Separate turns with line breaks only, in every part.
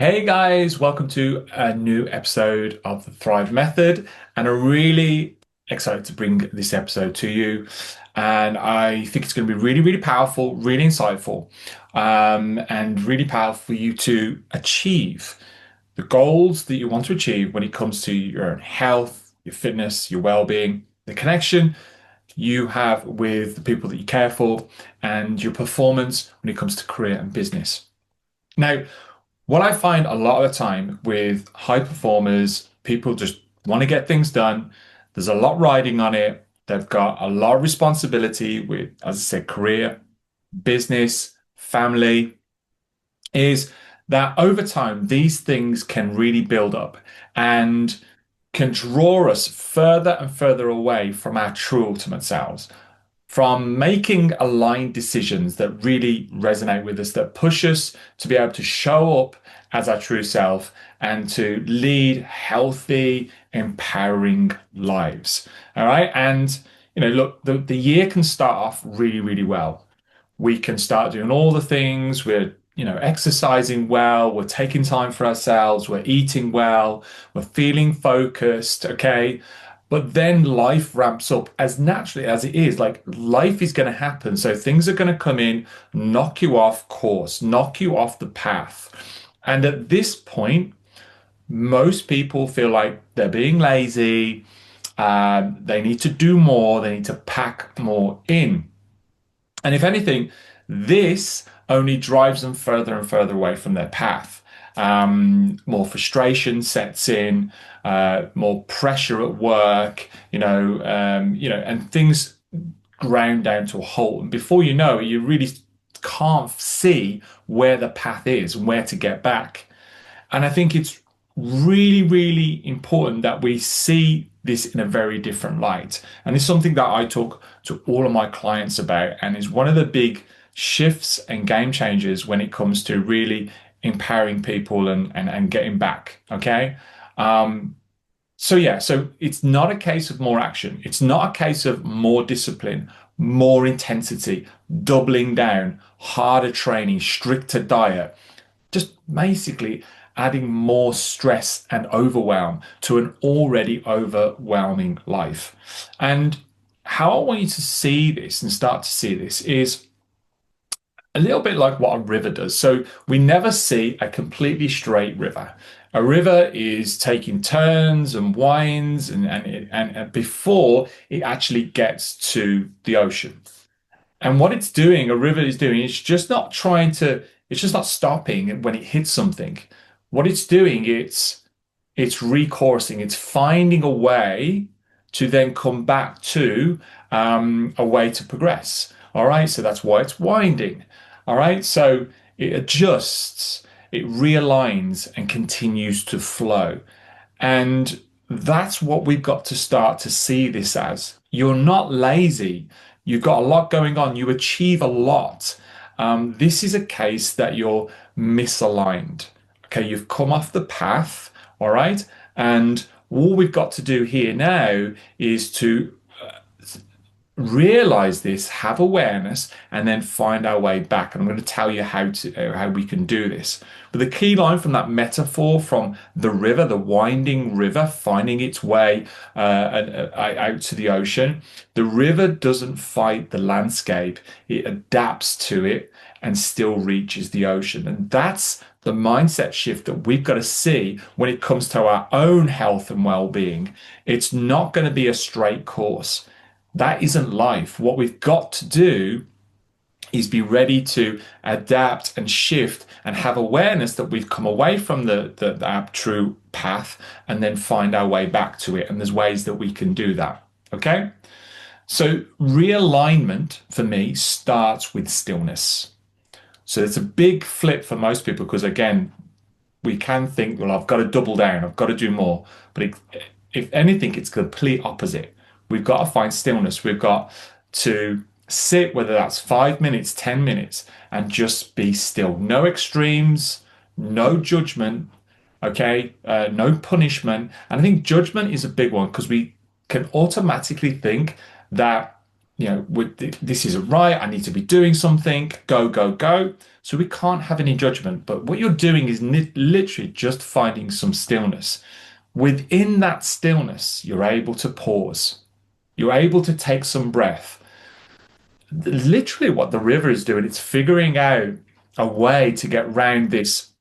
Hey guys, welcome to a new episode of the Thrive Method, and I'm really excited to bring this episode to you. And I think it's going to be really, really powerful, really insightful, and really powerful for you to achieve the goals that you want to achieve when it comes to your own health, your fitness, your well-being, the connection you have with the people that you care for, and your performance when it comes to career and business. Now, what I find a lot of the time with high performers, people just want to get things done. There's a lot riding on it. They've got a lot of responsibility with, as I said, career, business, family, is that over time, these things can really build up and can draw us further and further away from our true ultimate selves, from making aligned decisions that really resonate with us, that push us to be able to show up as our true self and to lead healthy, empowering lives. All right. And, look, the year can start off really, really well. We can start doing all the things. We're, exercising well. We're taking time for ourselves. We're eating well. We're feeling focused. Okay. But then life ramps up as naturally as it is. Like life is going to happen. So things are going to come in, knock you off course, knock you off the path. And at this point, most people feel like they're being lazy. They need to do more. They need to pack more in. And if anything, this only drives them further and further away from their path. More frustration sets in, more pressure at work, and things ground down to a halt. And before you know it, you really can't see where the path is and where to get back. And I think it's really, really important that we see this in a very different light. And it's something that I talk to all of my clients about, and is one of the big shifts and game changers when it comes to really empowering people and getting back. Okay. So it's not a case of more action. It's not a case of more discipline, more intensity, doubling down, harder training, stricter diet, just basically adding more stress and overwhelm to an already overwhelming life. And how I want you to see this and start to see this is a little bit like what a river does. So we never see a completely straight river. A river is taking turns and winds and before it actually gets to the ocean. And what it's doing, a river is doing, it's just not stopping when it hits something. What it's doing, it's recoursing, it's finding a way to then come back to a way to progress. All right, so that's why it's winding. All right, so it adjusts, it realigns and continues to flow. And that's what we've got to start to see this as. You're not lazy. You've got a lot going on. You achieve a lot. This is a case that you're misaligned. Okay, you've come off the path. All right. And all we've got to do here now is to realize this, have awareness, and then find our way back. And I'm going to tell you how we can do this. But the key line from that metaphor from the river, the winding river, finding its way out to the ocean, the river doesn't fight the landscape; it adapts to it and still reaches the ocean. And that's the mindset shift that we've got to see when it comes to our own health and well-being. It's not going to be a straight course. That isn't life. What we've got to do is be ready to adapt and shift and have awareness that we've come away from our true path and then find our way back to it. And there's ways that we can do that. Okay. So realignment for me starts with stillness. So it's a big flip for most people because again, we can think, well, I've got to double down, I've got to do more. But if anything, it's complete opposite. We've got to find stillness. We've got to sit, whether that's 5 minutes, 10 minutes, and just be still. No extremes, no judgment, okay? No punishment. And I think judgment is a big one because we can automatically think that this isn't right. I need to be doing something. Go, go, go. So we can't have any judgment. But what you're doing is literally just finding some stillness. Within that stillness, you're able to pause. You're able to take some breath. Literally, what the river is doing, it's figuring out a way to get round this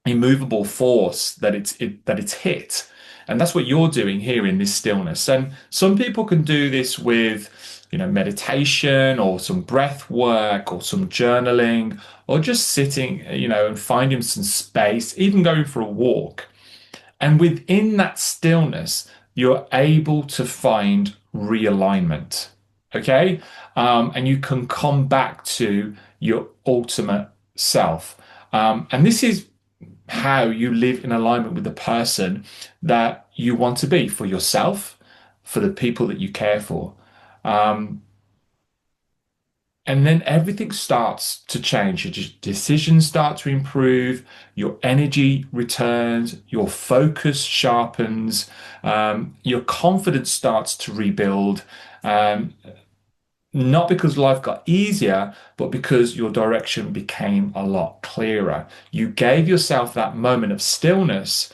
immovable force that it's hit. And that's what you're doing here in this stillness. And some people can do this with, meditation or some breath work or some journaling or just sitting, and finding some space, even going for a walk. And within that stillness, you're able to find realignment. Okay. And you can come back to your ultimate self. And this is how you live in alignment with the person that you want to be for yourself, for the people that you care for. Um, and then everything starts to change. Your decisions start to improve, your energy returns, your focus sharpens, your confidence starts to rebuild. Um, Not because life got easier, but because your direction became a lot clearer. You gave yourself that moment of stillness.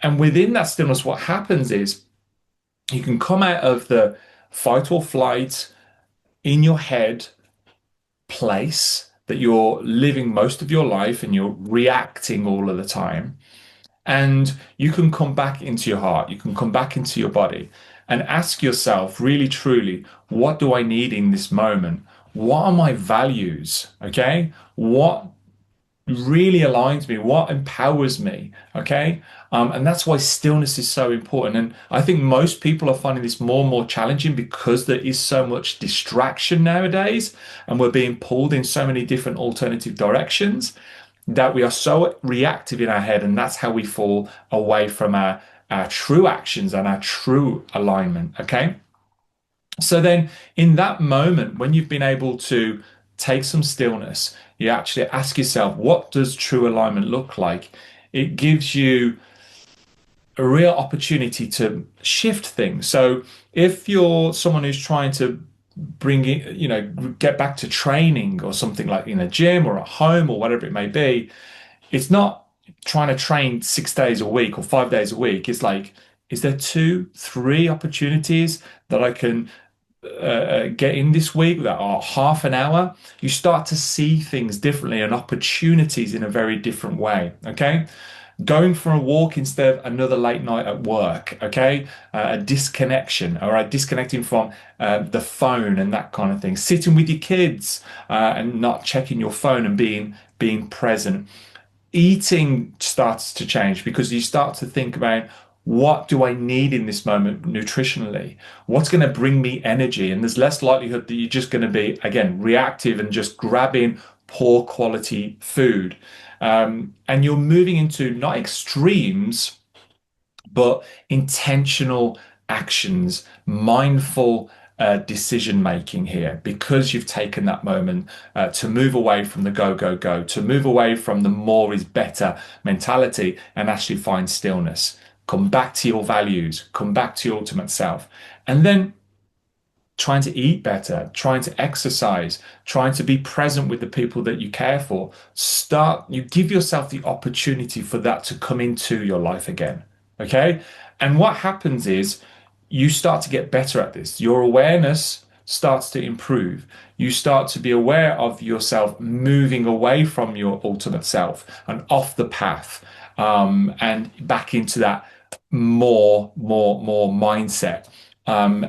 And within that stillness, what happens is you can come out of the fight or flight in your head place that you're living most of your life and you're reacting all of the time. And you can come back into your heart, you can come back into your body and ask yourself, really, truly, what do I need in this moment? What are my values? Okay. What really aligns me? What empowers me? Okay. And that's why stillness is so important. And I think most people are finding this more and more challenging because there is so much distraction nowadays and we're being pulled in so many different alternative directions that we are so reactive in our head, and that's how we fall away from our true actions and our true alignment. Okay. So then, in that moment, when you've been able to take some stillness, you actually ask yourself, what does true alignment look like? It gives you a real opportunity to shift things. So if you're someone who's trying to bring it, get back to training or something like in a gym or at home or whatever it may be, it's not trying to train 6 days a week or 5 days a week. It's like, is there two, three opportunities that I can get in this week that are half an hour? You start to see things differently and opportunities in a very different way. Okay. Going for a walk instead of another late night at work. Okay. A disconnection, all right. Disconnecting from the phone and that kind of thing. Sitting with your kids and not checking your phone and being present. Eating starts to change because you start to think about, what do I need in this moment nutritionally? What's going to bring me energy? And there's less likelihood that you're just going to be, again, reactive and just grabbing poor quality food. And you're moving into not extremes, but intentional actions, mindful decision making here, because you've taken that moment to move away from the go, go, go, to move away from the more is better mentality and actually find stillness. Come back to your values, come back to your ultimate self. And then trying to eat better, trying to exercise, trying to be present with the people that you care for. You give yourself the opportunity for that to come into your life again. Okay. And what happens is you start to get better at this. Your awareness starts to improve. You start to be aware of yourself moving away from your ultimate self and off the path, and back into that more mindset, and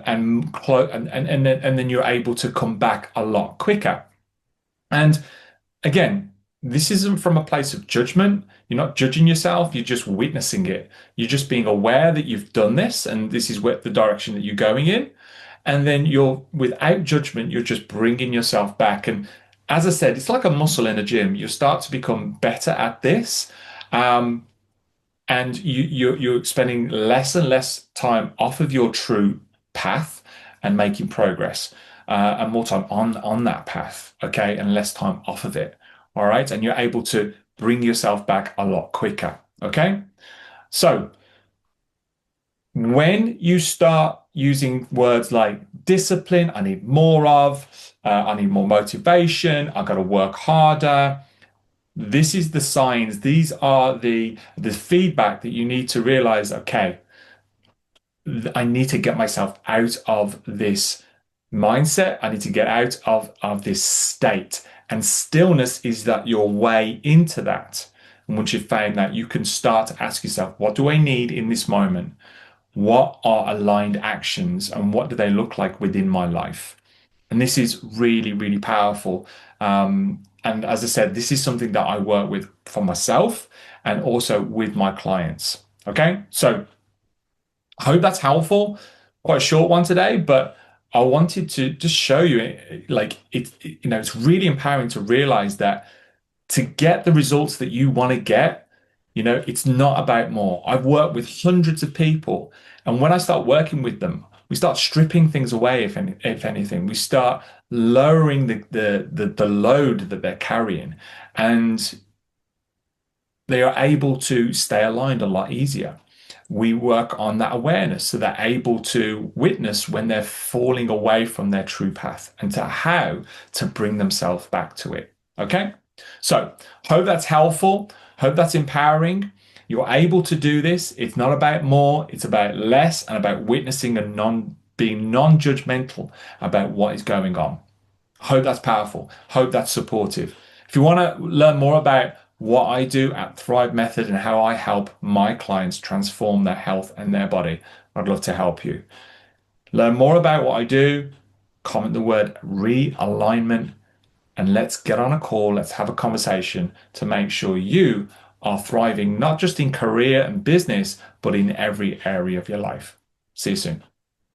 then you're able to come back a lot quicker. And again, this isn't from a place of judgment. You're not judging yourself. You're just witnessing it. You're just being aware that you've done this and this is the direction that you're going in. And then without judgment, you're just bringing yourself back. And as I said, it's like a muscle in a gym. You start to become better at this. And you're spending less and less time off of your true path and making progress, and more time on that path, okay, and less time off of it. All right, and you're able to bring yourself back a lot quicker. Okay, so when you start using words like discipline, I need more of, I need more motivation, I got to work harder. This is the signs, these are the feedback that you need to realize, okay, I need to get myself out of this mindset. I need to get out of this state. And stillness is that your way into that. And once you've found that, you can start to ask yourself, what do I need in this moment? What are aligned actions and what do they look like within my life? And this is really, really powerful. And as I said, this is something that I work with for myself and also with my clients. Okay. So I hope that's helpful. Quite a short one today, but I wanted to just show you like it's really empowering to realize that to get the results that you want to get, it's not about more. I've worked with hundreds of people, and when I start working with them, we start stripping things away, if anything. We start lowering the load that they're carrying, and they are able to stay aligned a lot easier. We work on that awareness so they're able to witness when they're falling away from their true path and to how to bring themselves back to it. Okay. So hope that's helpful. Hope that's empowering. You're able to do this. It's not about more, it's about less and about witnessing and being non-judgmental about what is going on. Hope that's powerful. Hope that's supportive. If you want to learn more about what I do at Thrive Method and how I help my clients transform their health and their body, I'd love to help you. Learn more about what I do, comment the word realignment, and let's get on a call. Let's have a conversation to make sure you are thriving, not just in career and business, but in every area of your life. See you soon.